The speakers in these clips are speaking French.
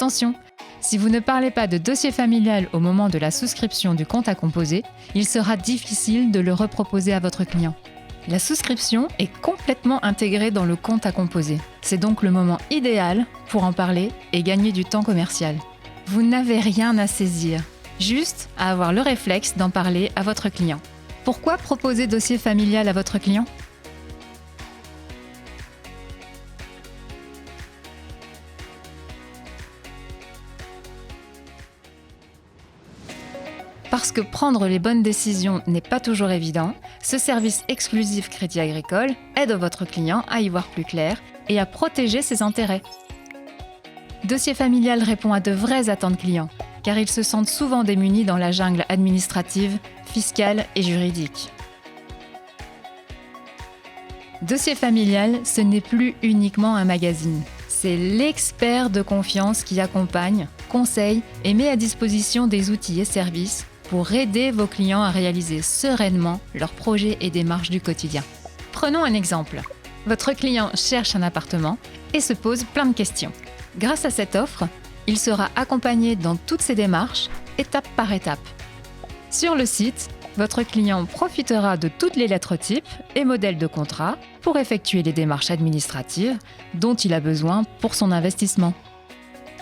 Attention, si vous ne parlez pas de dossier familial au moment de la souscription du compte à composer, il sera difficile de le reproposer à votre client. La souscription est complètement intégrée dans le compte à composer. C'est donc le moment idéal pour en parler et gagner du temps commercial. Vous n'avez rien à saisir, juste à avoir le réflexe d'en parler à votre client. Pourquoi proposer dossier familial à votre client ? Parce que prendre les bonnes décisions n'est pas toujours évident, ce service exclusif Crédit Agricole aide votre client à y voir plus clair et à protéger ses intérêts. Dossier familial répond à de vraies attentes clients, car ils se sentent souvent démunis dans la jungle administrative, fiscale et juridique. Dossier familial, ce n'est plus uniquement un magazine. C'est l'expert de confiance qui accompagne, conseille et met à disposition des outils et services pour aider vos clients à réaliser sereinement leurs projets et démarches du quotidien. Prenons un exemple. Votre client cherche un appartement et se pose plein de questions. Grâce à cette offre, il sera accompagné dans toutes ses démarches, étape par étape. Sur le site, votre client profitera de toutes les lettres types et modèles de contrat pour effectuer les démarches administratives dont il a besoin pour son investissement.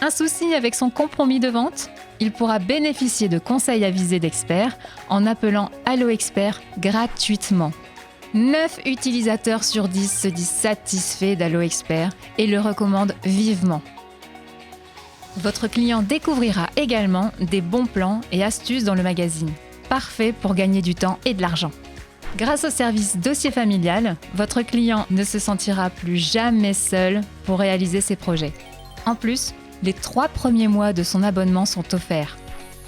Un souci avec son compromis de vente ? Il pourra bénéficier de conseils avisés d'experts en appelant Allo Expert gratuitement. 9 utilisateurs sur 10 se disent satisfaits d'Allo Expert et le recommandent vivement. Votre client découvrira également des bons plans et astuces dans le magazine, parfait pour gagner du temps et de l'argent. Grâce au service dossier familial, votre client ne se sentira plus jamais seul pour réaliser ses projets. En plus, les 3 premiers mois de son abonnement sont offerts.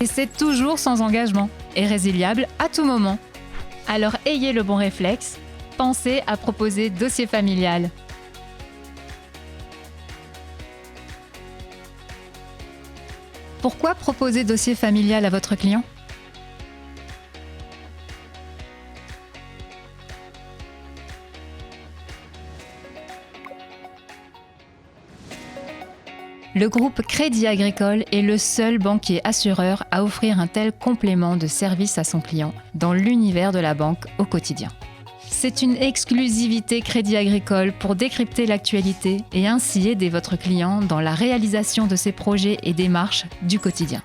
Et c'est toujours sans engagement et résiliable à tout moment. Alors ayez le bon réflexe, pensez à proposer dossier familial. Pourquoi proposer dossier familial à votre client ? Le groupe Crédit Agricole est le seul banquier assureur à offrir un tel complément de service à son client dans l'univers de la banque au quotidien. C'est une exclusivité Crédit Agricole pour décrypter l'actualité et ainsi aider votre client dans la réalisation de ses projets et démarches du quotidien.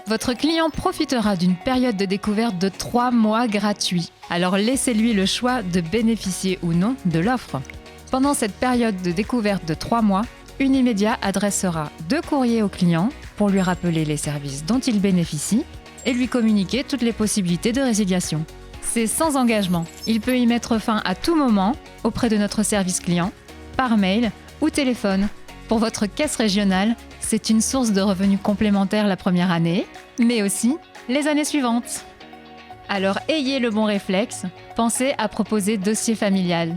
Votre client profitera d'une période de découverte de 3 mois gratuits, alors laissez-lui le choix de bénéficier ou non de l'offre. Pendant cette période de découverte de 3 mois, Unimédia adressera 2 courriers au client pour lui rappeler les services dont il bénéficie et lui communiquer toutes les possibilités de résiliation. C'est sans engagement. Il peut y mettre fin à tout moment auprès de notre service client, par mail ou téléphone. Pour votre caisse régionale, c'est une source de revenus complémentaires la première année, mais aussi les années suivantes. Alors ayez le bon réflexe, pensez à proposer dossier familial.